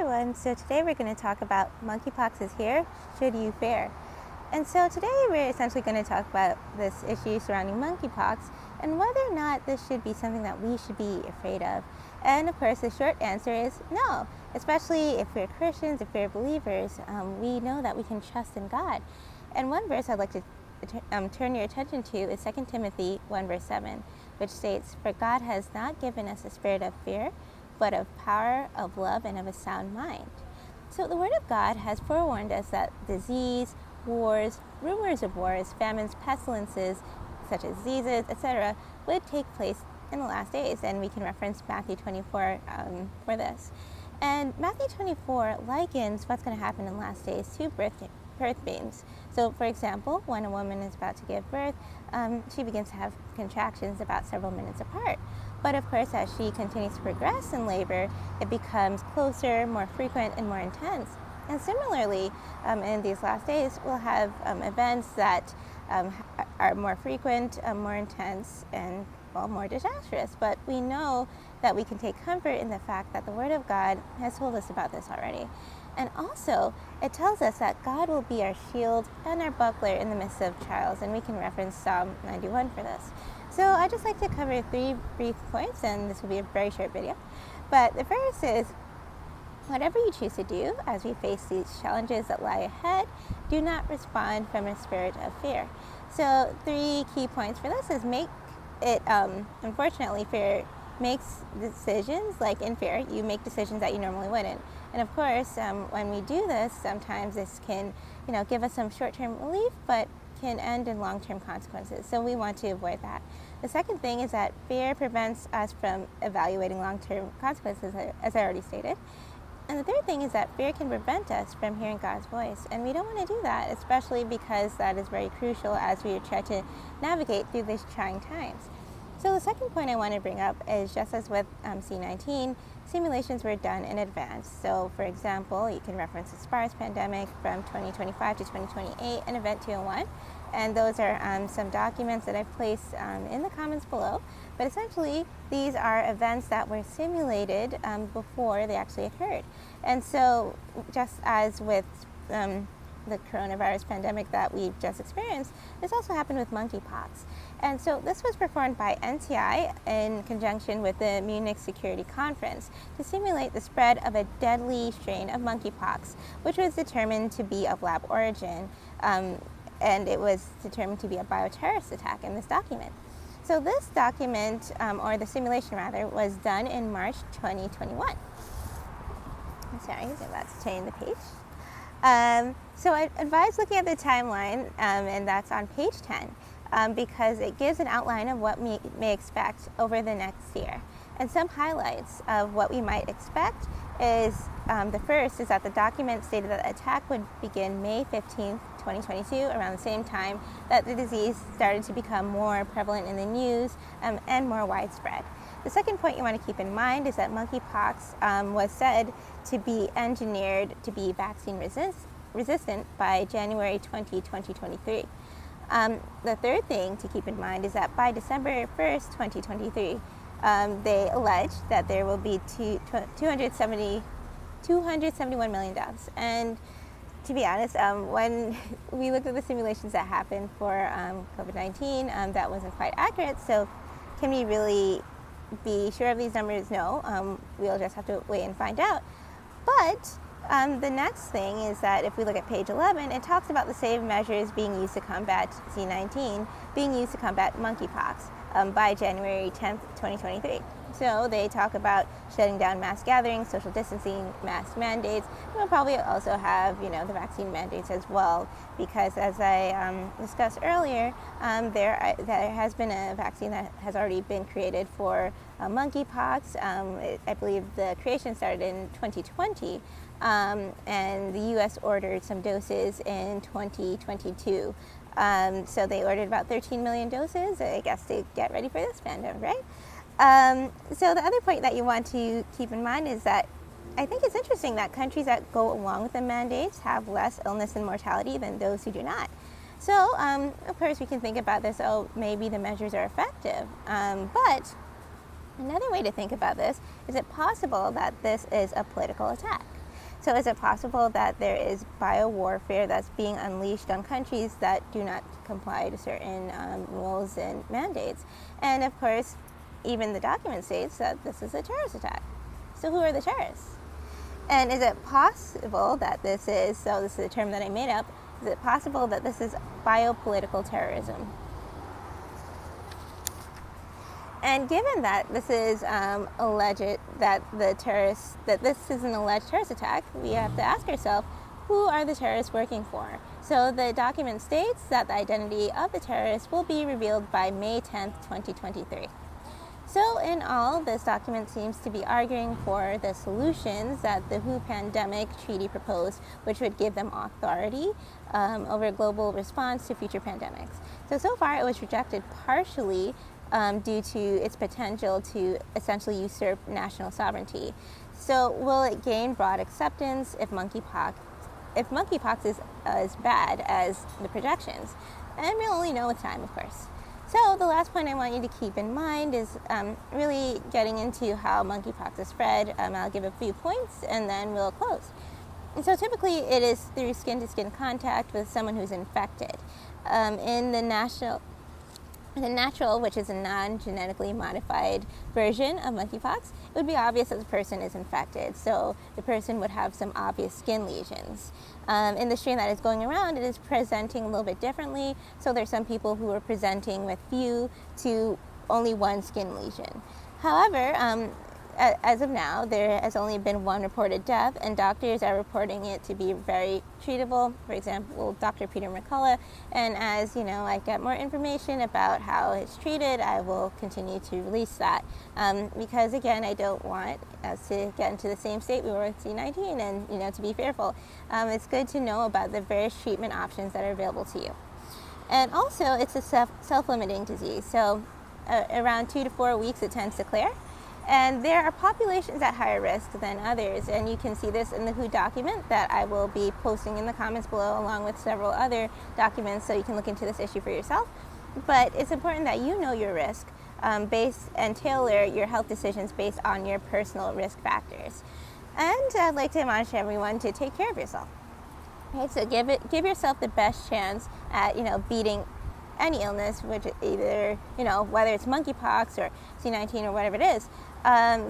everyone. So today we're going to talk about monkeypox is here, should you fear? And so today we're essentially going to talk about this issue surrounding monkeypox and whether or not this should be something that we should be afraid of. And of course the short answer is no, especially if we're Christians, if we're believers, we know that we can trust in God. And one verse I'd like to turn your attention to is 2 Timothy 1 verse 7, which states, "For God has not given us a spirit of fear, but of power, of love, and of a sound mind." So the Word of God has forewarned us that disease, wars, rumors of wars, famines, pestilences, such as diseases, etc., would take place in the last days. And we can reference Matthew 24 for this. And Matthew 24 likens what's going to happen in the last days to birth pains. So, for example, when a woman is about to give birth, she begins to have contractions about several minutes apart. But of course, as she continues to progress in labor, it becomes closer, more frequent, and more intense. And similarly, in these last days, we'll have events that are more frequent, more intense, and more disastrous. But we know that we can take comfort in the fact that the Word of God has told us about this already. And also, it tells us that God will be our shield and our buckler in the midst of trials, and we can reference Psalm 91 for this. So I'd just like to cover 3 brief points, and this will be a very short video. But the first is, whatever you choose to do as we face these challenges that lie ahead, do not respond from a spirit of fear. So 3 key points for this is make it, unfortunately, fear makes decisions, like in fear, you make decisions that you normally wouldn't. And of course, when we do this, sometimes this can, give us some short-term relief, but can end in long-term consequences. So we want to avoid that. The second thing is that fear prevents us from evaluating long-term consequences, as I already stated. And the third thing is that fear can prevent us from hearing God's voice. And we don't want to do that, especially because that is very crucial as we try to navigate through these trying times. So the second point I want to bring up is, just as with C-19, simulations were done in advance. So for example, you can reference the SARS pandemic from 2025 to 2028 and Event 201. And those are some documents that I've placed in the comments below. But essentially, these are events that were simulated before they actually occurred. And so just as with the coronavirus pandemic that we've just experienced, this also happened with monkeypox. And so this was performed by NCI in conjunction with the Munich Security Conference to simulate the spread of a deadly strain of monkeypox, which was determined to be of lab origin, and it was determined to be a bioterrorist attack in this document. So this document, or the simulation rather, was done in March 2021. I'm sorry, I'm about to change the page. So I advise looking at the timeline, and that's on page 10, because it gives an outline of what we may expect over the next year. And some highlights of what we might expect is, the first is that the document stated that the attack would begin May 15th, 2022, around the same time that the disease started to become more prevalent in the news and more widespread. The second point you want to keep in mind is that monkeypox was said to be engineered to be vaccine resistant by January 2023. The third thing to keep in mind is that by December 1st, 2023, they allege that there will be 271 million deaths. And to be honest, when we looked at the simulations that happened for COVID-19, that wasn't quite accurate. So can we really be sure of these numbers? No. We'll just have to wait and find out. But the next thing is that if we look at page 11, it talks about the same measures being used to combat C-19 being used to combat monkeypox by January 10th, 2023. So they talk about shutting down mass gatherings, social distancing, mask mandates. We'll probably also have, the vaccine mandates as well, because as I discussed earlier, there has been a vaccine that has already been created for monkeypox. I believe the creation started in 2020, and the U.S. ordered some doses in 2022. So they ordered about 13 million doses, I guess, to get ready for this pandemic, right? So the other point that you want to keep in mind is that I think it's interesting that countries that go along with the mandates have less illness and mortality than those who do not. So, of course, we can think about this, maybe the measures are effective. But another way to think about this, is it possible that this is a political attack? So is it possible that there is biowarfare that's being unleashed on countries that do not comply to certain rules and mandates? And of course, even the document states that this is a terrorist attack. So who are the terrorists? And is it possible that this is a term that I made up, is it possible that this is biopolitical terrorism? And given that this is alleged that this is an alleged terrorist attack, we have to ask ourselves, who are the terrorists working for? So the document states that the identity of the terrorists will be revealed by May 10th, 2023. So in all, this document seems to be arguing for the solutions that the WHO pandemic treaty proposed, which would give them authority over global response to future pandemics. So far it was rejected partially due to its potential to essentially usurp national sovereignty. So will it gain broad acceptance if monkeypox is as bad as the projections? And we'll only know with time, of course. So the last point I want you to keep in mind is really getting into how monkeypox is spread. I'll give a few points and then we'll close. And so typically it is through skin-to-skin contact with someone who's infected. In the natural, which is a non-genetically modified version of monkeypox, it would be obvious that the person is infected. So the person would have some obvious skin lesions. In the strain that is going around, it is presenting a little bit differently. So there's some people who are presenting with few to only one skin lesion. However, as of now, there has only been one reported death, and doctors are reporting it to be very treatable. For example, Dr. Peter McCullough. And as I get more information about how it's treated, I will continue to release that. Because again, I don't want us to get into the same state we were with C-19, and to be fearful. It's good to know about the various treatment options that are available to you. And also, it's a self-limiting disease. So around 2 to 4 weeks, it tends to clear. And there are populations at higher risk than others, and you can see this in the WHO document that I will be posting in the comments below, along with several other documents, so you can look into this issue for yourself. But it's important that you know your risk and tailor your health decisions based on your personal risk factors. And I'd like to admonish everyone to take care of yourself. Okay, so give yourself the best chance at beating any illness, which either whether it's monkeypox or C-19 or whatever it is.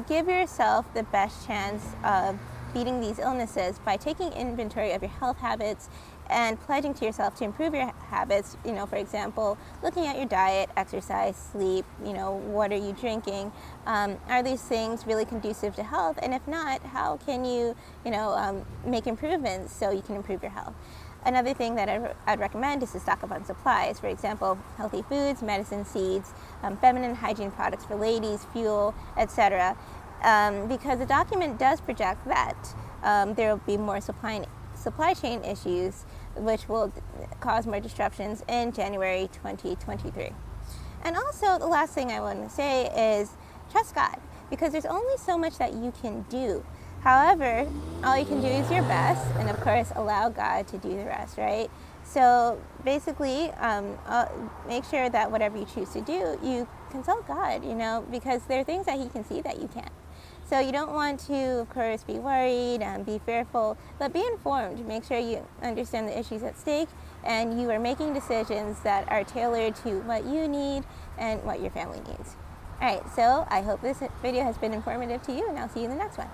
Give yourself the best chance of beating these illnesses by taking inventory of your health habits and pledging to yourself to improve your habits. For example, looking at your diet, exercise, sleep, what are you drinking? Are these things really conducive to health? And if not, how can you make improvements so you can improve your health? Another thing that I'd recommend is to stock up on supplies. For example, healthy foods, medicine, seeds, feminine hygiene products for ladies, fuel, etc. Because the document does project that there will be more supply chain issues, which will cause more disruptions in January 2023. And also, the last thing I want to say is trust God, because there's only so much that you can do. However, all you can do is your best, and of course, allow God to do the rest, right? So basically, make sure that whatever you choose to do, you consult God, because there are things that He can see that you can't. So you don't want to, of course, be worried and be fearful, but be informed. Make sure you understand the issues at stake, and you are making decisions that are tailored to what you need and what your family needs. All right, so I hope this video has been informative to you, and I'll see you in the next one.